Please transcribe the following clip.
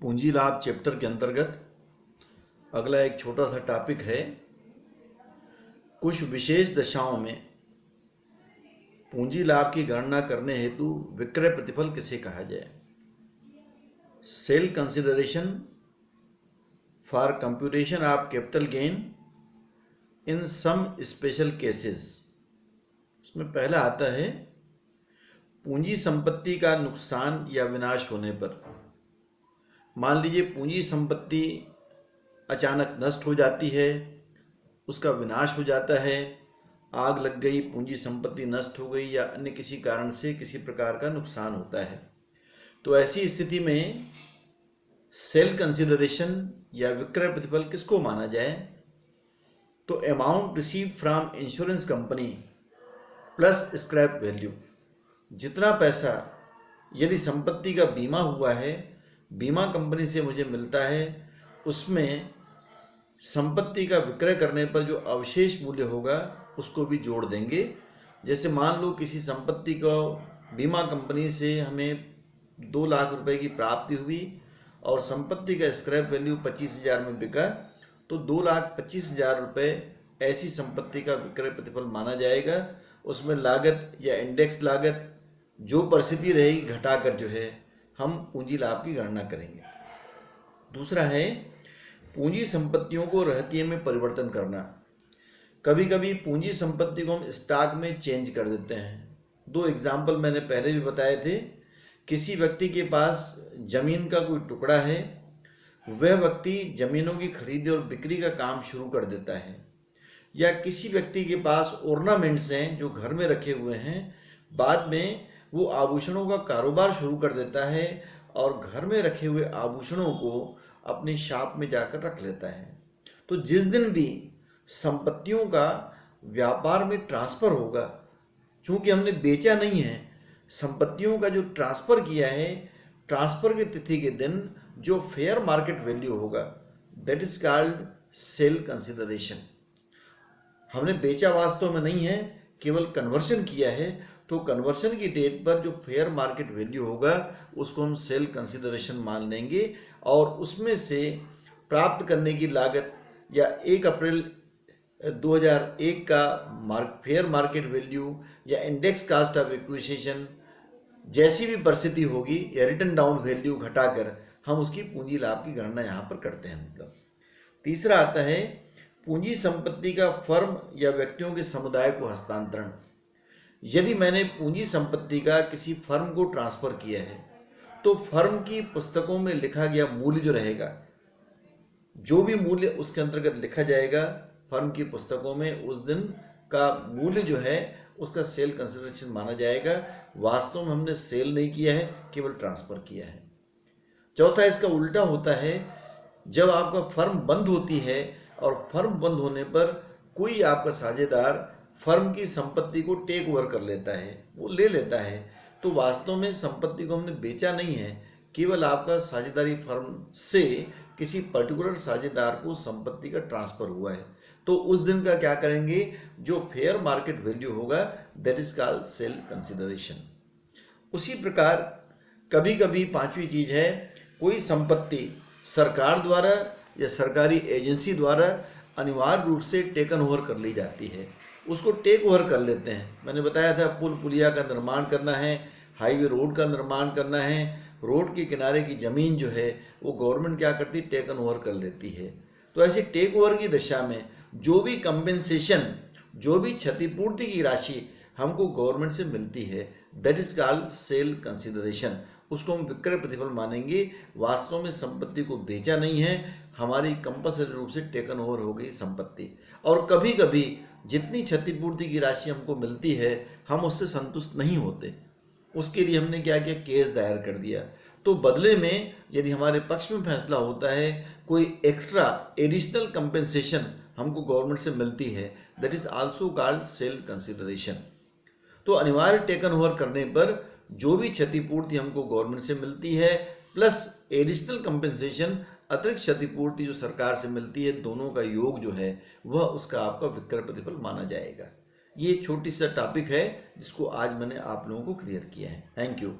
पूंजी लाभ चैप्टर के अंतर्गत अगला एक छोटा सा टॉपिक है, कुछ विशेष दशाओं में पूंजी लाभ की गणना करने हेतु विक्रय प्रतिफल किसे कहा जाए। Sale consideration for computation of capital gain in some special cases. इसमें पहला आता है पूंजी संपत्ति का नुकसान या विनाश होने पर। मान लीजिए पूंजी संपत्ति अचानक नष्ट हो जाती है, उसका विनाश हो जाता है, आग लग गई, पूंजी संपत्ति नष्ट हो गई या अन्य किसी कारण से किसी प्रकार का नुकसान होता है। तो ऐसी स्थिति में सेल कंसिडरेशन या विक्रय प्रतिफल किसको माना जाए। तो amount receive from insurance company plus scrap value, जितना पैसा यदि संपत्ति का बीमा हुआ है, बीमा कंपनी से मुझे मिलता है, उसमें संपत्ति का विक्रय करने पर जो अवशेष मूल्य होगा उसको भी जोड़ देंगे। जैसे मान लो किसी संपत्ति को बीमा कंपनी से हमें 2 लाख रुपए की प्राप्ति हुई और संपत्ति का स्क्रैप वैल्यू 25,000 में बिका, तो 2,25,000 रुपये ऐसी संपत्ति का विक्रय प्रतिफल माना जाएगा। उसमें लागत या इंडेक्स लागत जो परिस्थिति रहेगी घटाकर जो है हम पूंजी लाभ की गणना करेंगे। दूसरा है पूंजी संपत्तियों को रहतिये में परिवर्तन करना। कभी कभी पूंजी संपत्ति को हम स्टॉक में चेंज कर देते हैं। 2 एग्जाम्पल मैंने पहले भी बताए थे। किसी व्यक्ति के पास जमीन का कोई टुकड़ा है, वह व्यक्ति जमीनों की खरीदी और बिक्री का काम शुरू कर देता है, या किसी व्यक्ति के पास ऑर्नामेंट्स हैं जो घर में रखे हुए हैं, बाद में वो आभूषणों का कारोबार शुरू कर देता है और घर में रखे हुए आभूषणों को अपनी शॉप में जाकर रख लेता है। तो जिस दिन भी संपत्तियों का व्यापार में ट्रांसफ़र होगा, चूँकि हमने बेचा नहीं है, संपत्तियों का जो ट्रांसफ़र किया है, ट्रांसफ़र की तिथि के दिन जो फेयर मार्केट वैल्यू होगा that is called sale consideration. हमने बेचा वास्तव में नहीं है, केवल कन्वर्शन किया है, तो कन्वर्शन की डेट पर जो फेयर मार्केट वैल्यू होगा उसको हम सेल कंसिडरेशन मान लेंगे और उसमें से प्राप्त करने की लागत या 1 अप्रैल 2001 का फेयर मार्केट वैल्यू या इंडेक्स कास्ट ऑफ एक्विजिशन जैसी भी परिस्थिति होगी या रिटर्न डाउन वैल्यू घटाकर हम उसकी पूंजी लाभ की गणना यहाँ पर करते हैं। मतलब तीसरा आता है पूंजी संपत्ति का फर्म या व्यक्तियों के समुदाय को हस्तांतरण। यदि मैंने पूंजी संपत्ति का किसी फर्म को ट्रांसफ़र किया है तो फर्म की पुस्तकों में लिखा गया मूल्य जो रहेगा, जो भी मूल्य उसके अंतर्गत लिखा जाएगा फर्म की पुस्तकों में, उस दिन का मूल्य जो है उसका सेल कंसिडरेशन माना जाएगा। वास्तव में हमने सेल नहीं किया है, केवल ट्रांसफ़र किया है। चौथा इसका उल्टा होता है, जब आपका फर्म बंद होती है और फर्म बंद होने पर कोई आपका साझेदार फर्म की संपत्ति को टेक ओवर कर लेता है, वो ले लेता है, तो वास्तव में संपत्ति को हमने बेचा नहीं है, केवल आपका साझेदारी फर्म से किसी पर्टिकुलर साझेदार को संपत्ति का ट्रांसफ़र हुआ है। तो उस दिन का क्या करेंगे, जो फेयर मार्केट वैल्यू होगा that is called sale consideration. उसी प्रकार कभी कभी 5वीं चीज़ है, कोई संपत्ति सरकार द्वारा या सरकारी एजेंसी द्वारा अनिवार्य रूप से टेकन ओवर कर ली जाती है, उसको टेक ओवर कर लेते हैं। मैंने बताया था पुल पुलिया का निर्माण करना है, हाईवे रोड का निर्माण करना है, रोड के किनारे की ज़मीन जो है वो गवर्नमेंट क्या करती है, टेकन ओवर कर लेती है। तो ऐसे टेक ओवर की दशा में जो भी कंपेंसेशन, जो भी क्षतिपूर्ति की राशि हमको गवर्नमेंट से मिलती है that is called sale consideration. उसको हम विक्रय प्रतिफल मानेंगे। वास्तव में संपत्ति को बेचा नहीं है, हमारी कंपल्सरी रूप से टेकन ओवर हो गई संपत्ति। और कभी कभी जितनी क्षतिपूर्ति की राशि हमको मिलती है हम उससे संतुष्ट नहीं होते, उसके लिए हमने क्या किया, केस दायर कर दिया। तो बदले में यदि हमारे पक्ष में फैसला होता है, कोई एक्स्ट्रा एडिशनल कंपेंसेशन हमको गवर्नमेंट से मिलती है that is also called sale consideration. तो अनिवार्य टेकन ओवर करने पर जो भी क्षतिपूर्ति हमको गवर्नमेंट से मिलती है प्लस एडिशनल कंपेंसेशन, अतिरिक्त क्षतिपूर्ति जो सरकार से मिलती है, दोनों का योग जो है वह उसका आपका विक्रय प्रतिफल माना जाएगा। ये छोटी सा टॉपिक है जिसको आज मैंने आप लोगों को क्लियर किया है। Thank you.